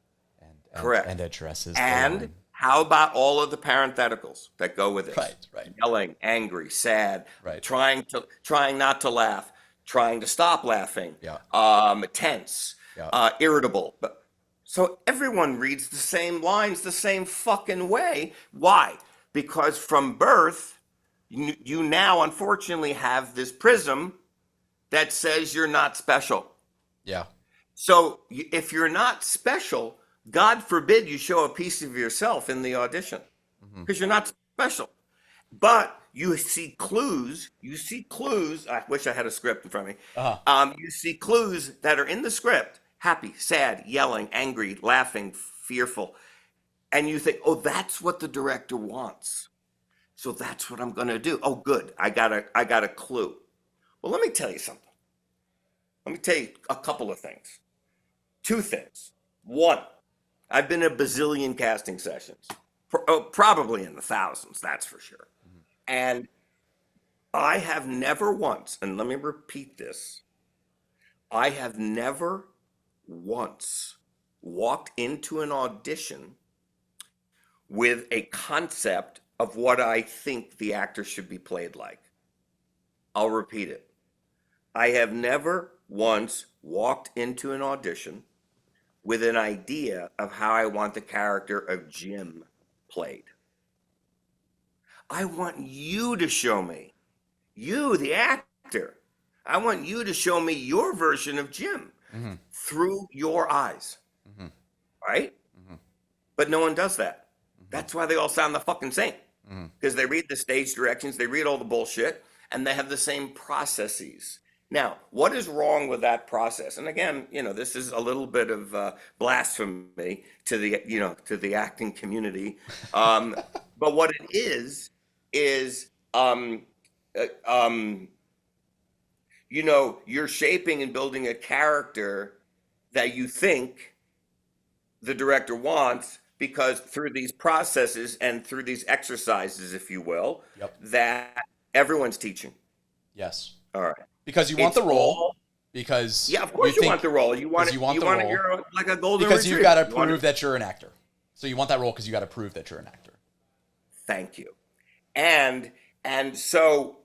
Correct. and addresses the And line. how about all of the parentheticals that go with it? Right. Yelling, angry, sad, Right. trying not to laugh, trying to stop laughing, Yeah. tense, Yeah. irritable. But so everyone reads the same lines the same fucking way. Why? Because from birth, you now unfortunately have this prism that says you're not special. Yeah. So if you're not special, God forbid you show a piece of yourself in the audition because you're not special. But you see clues. I wish I had a script in front of me. You see clues that are in the script: happy, sad, yelling, angry, laughing, fearful, and you think, "Oh, that's what the director wants. So that's what I'm going to do." Oh, good. I got a clue. Well, let me tell you something. Let me tell you a couple of things. Two things. One, I've been in a bazillion casting sessions, probably in the thousands, that's for sure. And I have never once, and let me repeat this, I have never once walked into an audition with a concept of what I think the actor should be played like. I'll repeat it. I have never once walked into an audition with an idea of how I want the character of Jim played. I want you to show me, you, the actor, I want you to show me your version of Jim through your eyes, right? But no one does that. That's why they all sound the fucking same, because they read the stage directions, they read all the bullshit, and they have the same processes. Now, what is wrong with that process? And again, this is a little bit of blasphemy to the acting community. But what it is you're shaping and building a character that you think the director wants, because through these processes and through these exercises, if you will, that everyone's teaching. Yes. All right. Because you want the role. Because of course you want the role. You want it. You're like a golden because retriever. you've got to prove that you're an actor. So you want that role because you got to prove that you're an actor. Thank you. And so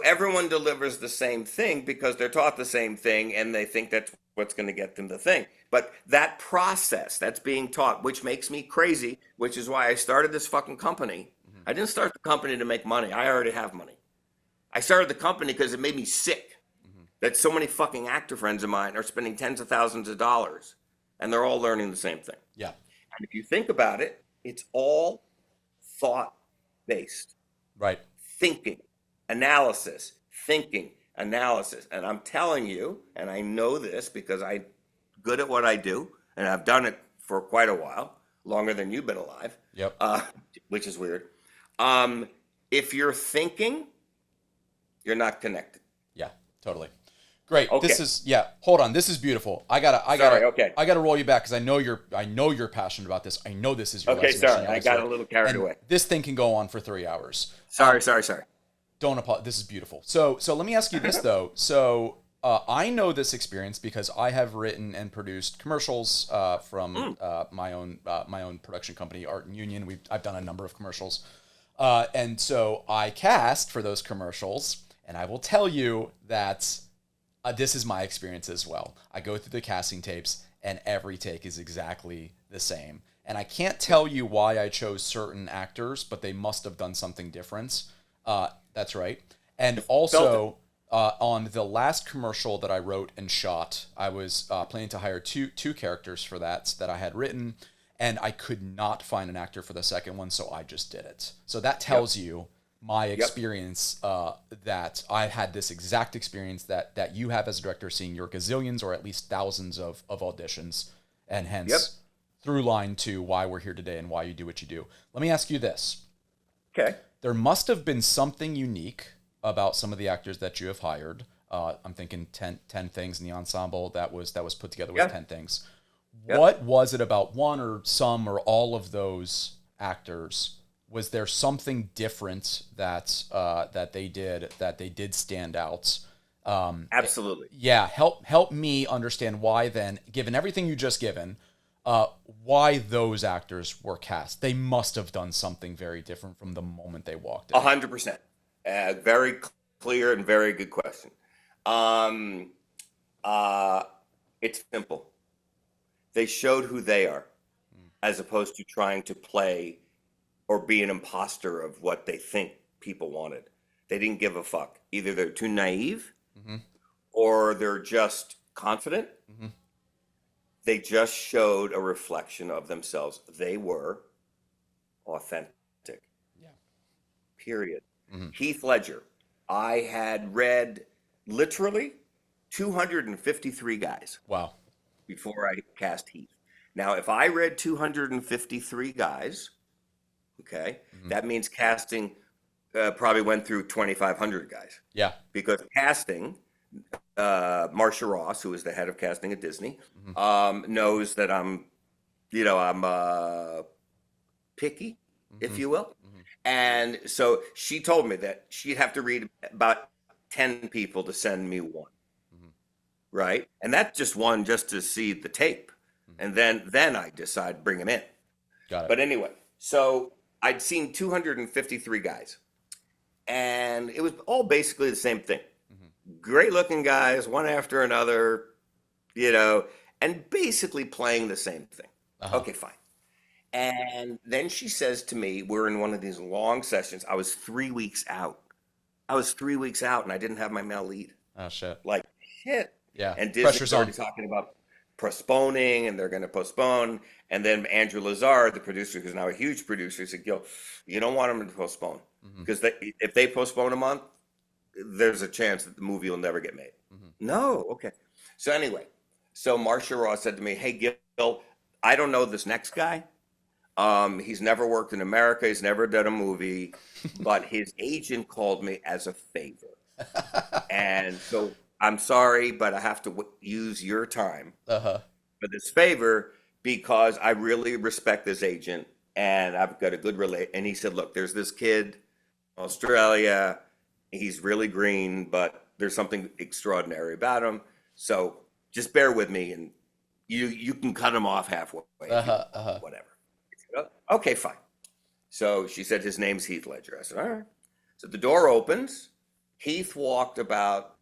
everyone delivers the same thing because they're taught the same thing and they think that's what's going to get them the thing. But that process that's being taught, which makes me crazy, which is why I started this fucking company. I didn't start the company to make money. I already have money. I started the company because it made me sick that so many fucking actor friends of mine are spending tens of thousands of dollars and they're all learning the same thing. Yeah. And if you think about it, it's all thought-based. Right. Thinking, analysis. And I'm telling you, and I know this because I'm good at what I do, and I've done it for quite a while, longer than you've been alive. Yep. Which is weird. If you're thinking, you're not connected. Yeah, totally. Great. Okay. Hold on. This is beautiful. I gotta roll you back because I know you're passionate about this. I know this is your okay. last Sorry, mission I got a little carried away. This thing can go on for 3 hours. Sorry. Don't apologize. This is beautiful. So let me ask you this though. So I know this experience because I have written and produced commercials from my own production company, Art and Union. I've done a number of commercials, and so I cast for those commercials, and I will tell you that this is my experience as well. I go through the casting tapes, and every take is exactly the same. And I can't tell you why I chose certain actors, but they must have done something different. That's right. And also, on the last commercial that I wrote and shot, I was planning to hire two characters for that I had written, and I could not find an actor for the second one, so I just did it. So that tells you my experience, that I had this exact experience that you have as a director, seeing your gazillions or at least thousands of auditions, and hence through line to why we're here today and why you do what you do. Let me ask you this. Okay. There must have been something unique about some of the actors that you have hired. I'm thinking 10 things in the ensemble that was put together with 10 things. What was it about one or some or all of those actors? Was there something different that they did stand out Absolutely. Yeah, help me understand why then, given everything you just given, why those actors were cast. They must have done something very different from the moment they walked in. 100%. Very clear and very good question. It's simple. They showed who they are, as opposed to trying to play or be an imposter of what they think people wanted. They didn't give a fuck. Either they're too naive, or they're just confident. They just showed a reflection of themselves. They were authentic. Yeah. Period. Heath Ledger. I had read literally 253 guys Wow. before I cast Heath. Now, if I read 253 guys, okay, that means casting probably went through 2,500 guys. Yeah. Because casting, Marcia Ross, who is the head of casting at Disney, knows that I'm picky, if you will. And so she told me that she'd have to read about 10 people to send me one. Right? And that's just one just to see the tape. And then I decide bring him in. Got it. But anyway, so I'd seen 253 guys. And it was all basically the same thing. Great looking guys, one after another, and basically playing the same thing. Okay, fine. And then she says to me, we're in one of these long sessions. I was 3 weeks out. And I didn't have my male lead. Oh, shit. Like, shit. Yeah. And Disney's Pressure's already on. talking about postponing, and they're going to postpone. And then Andrew Lazard, the producer, who's now a huge producer, said, Gil, you don't want them to postpone. Because if they postpone a month, there's a chance that the movie will never get made. No, okay. So anyway, Marcia Ross said to me, hey, Gil, I don't know this next guy. He's never worked in America. He's never done a movie, but his agent called me as a favor. And so I'm sorry, but I have to use your time for this favor because I really respect this agent and I've got a good And he said, look, there's this kid, Australia. He's really green, but there's something extraordinary about him. So just bear with me and you can cut him off halfway, whatever. Okay, fine. So she said, his name's Heath Ledger. I said, all right. So the door opens. Heath walked about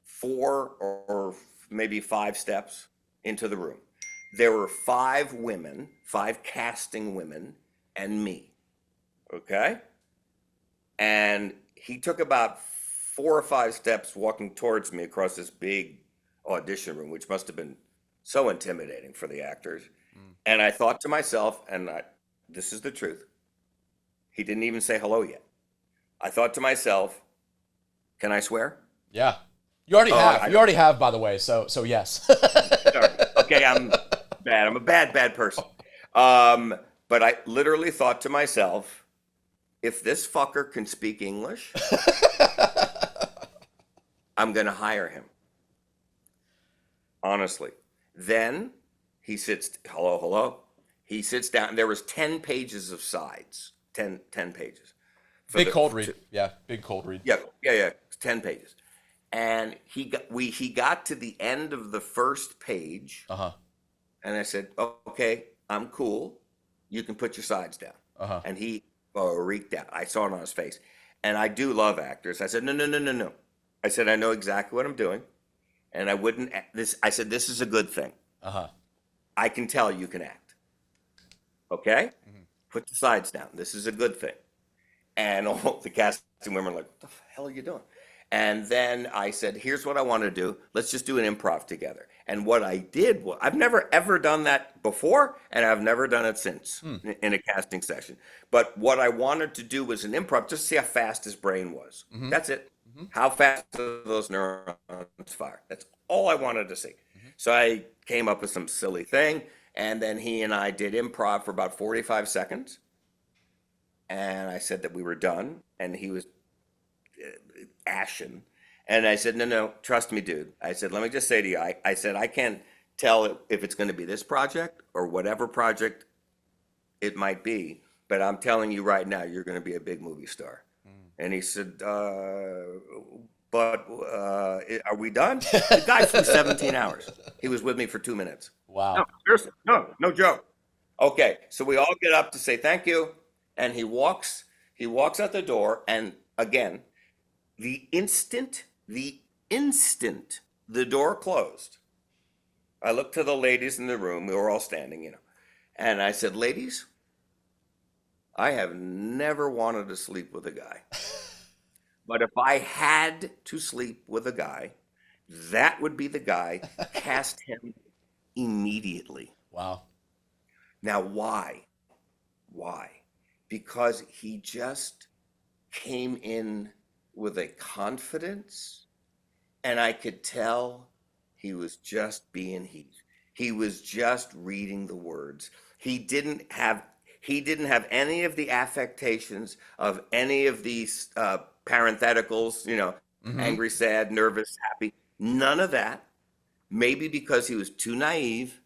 4 or maybe 5 steps into the room. There were 5 women, 5 casting women, and me. Okay? And he took about 4 or 5 steps walking towards me across this big audition room, which must have been so intimidating for the actors. And I thought to myself, this is the truth. He didn't even say hello yet. I thought to myself, can I swear? Yeah. You already have. You already have, by the way. So yes. Sorry. Okay, I'm bad. I'm a bad person. But I literally thought to myself, if this fucker can speak English, I'm going to hire him. Honestly. Then he sits, hello. He sits down, and there was 10 pages of sides, 10 pages. Big cold read. Yeah, big cold read. Yeah, 10 pages. And he got to the end of the first page, and I said, okay, I'm cool. You can put your sides down. And he reeked out. I saw it on his face. And I do love actors. I said, no. I said, I know exactly what I'm doing. And I said, this is a good thing. I can tell you can act. Okay? Put the sides down. This is a good thing. And all the casting women were like, what the hell are you doing? And then I said, here's what I want to do. Let's just do an improv together. And what I did was, I've never ever done that before, and I've never done it since in a casting session. But what I wanted to do was an improv, just to see how fast his brain was. That's it. How fast do those neurons fire? That's all I wanted to see. So I came up with some silly thing, and then he and I did improv for about 45 seconds. And I said that we were done, and he was ashen. And I said, no, trust me, dude. I said, let me just say to you, I said, I can't tell if it's going to be this project or whatever project it might be, but I'm telling you right now, you're going to be a big movie star. And he said, but are we done? The guy flew 17 hours. He was with me for 2 minutes. Wow. No, seriously, no joke. Okay, so we all get up to say thank you, and he walks out the door, and again, the instant the door closed, I looked to the ladies in the room. We were all standing, and I said, ladies, I have never wanted to sleep with a guy. But if I had to sleep with a guy, that would be the guy. Cast him immediately. Wow. Now, why? Because he just came in with a confidence, and I could tell he was just being Heath. He was just reading the words. He didn't have any of the affectations of any of these parentheticals, angry, sad, nervous, happy. None of that. Maybe because he was too naive,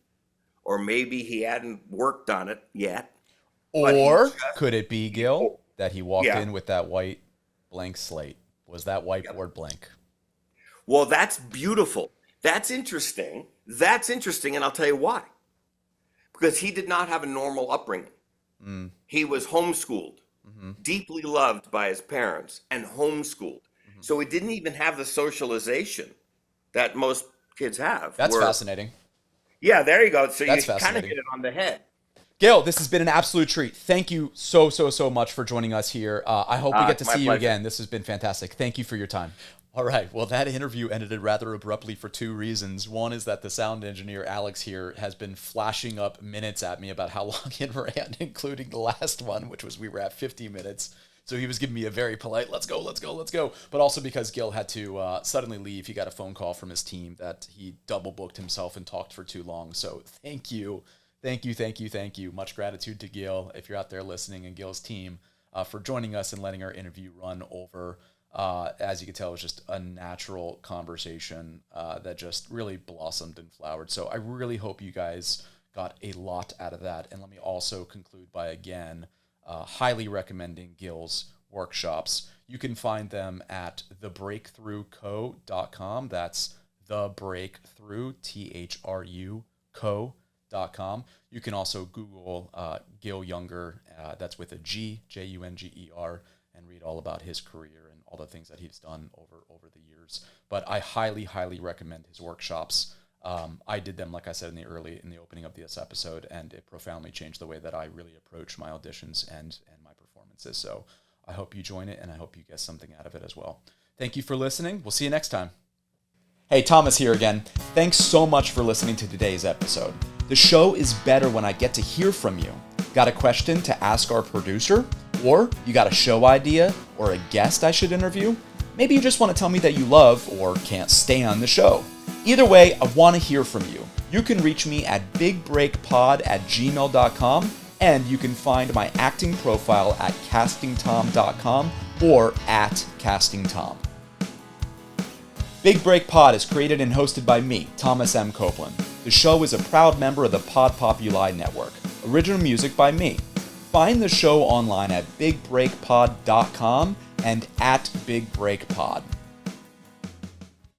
or maybe he hadn't worked on it yet. Or could it be, Gil, that he walked in with that white blank slate? Was that whiteboard blank? Well, that's beautiful. That's interesting. And I'll tell you why. Because he did not have a normal upbringing. He was homeschooled, deeply loved by his parents, and homeschooled. So he didn't even have the socialization that most kids have. That's fascinating. Yeah, there you go. So That's you kind of hit it on the head. Gil, this has been an absolute treat. Thank you so much for joining us here. I hope we get to see you again. This has been fantastic. Thank you for your time. All right. Well, that interview ended rather abruptly for two reasons. One is that the sound engineer, Alex, here has been flashing up minutes at me about how long it ran, including the last one, which was we were at 50 minutes. So he was giving me a very polite, let's go. But also because Gil had to suddenly leave. He got a phone call from his team that he double booked himself and talked for too long. So thank you. Much gratitude to Gil, if you're out there listening, and Gil's team for joining us and letting our interview run over. As you can tell, it was just a natural conversation that just really blossomed and flowered. So I really hope you guys got a lot out of that. And let me also conclude by, again, highly recommending Gil's workshops. You can find them at thebreakthroughco.com. That's thebreakthrough, THRU, co.com. You can also Google Gil Junger, that's with a G, Junger, and read all about his career and all the things that he's done over the years. But I highly recommend his workshops. I did them, like I said, in the opening of this episode, and it profoundly changed the way that I really approach my auditions and my performances. So I hope you join it, and I hope you get something out of it as well. Thank you for listening. We'll see you next time. Hey, Thomas here again. Thanks so much for listening to today's episode. The show is better when I get to hear from you. Got a question to ask our producer? Or you got a show idea or a guest I should interview? Maybe you just want to tell me that you love or can't stay on the show. Either way, I want to hear from you. You can reach me at bigbreakpod@gmail.com, and you can find my acting profile at castingtom.com or at castingtom. Big Break Pod is created and hosted by me, Thomas M. Copeland. The show is a proud member of the Pod Populi Network. Original music by me. Find the show online at bigbreakpod.com and at bigbreakpod.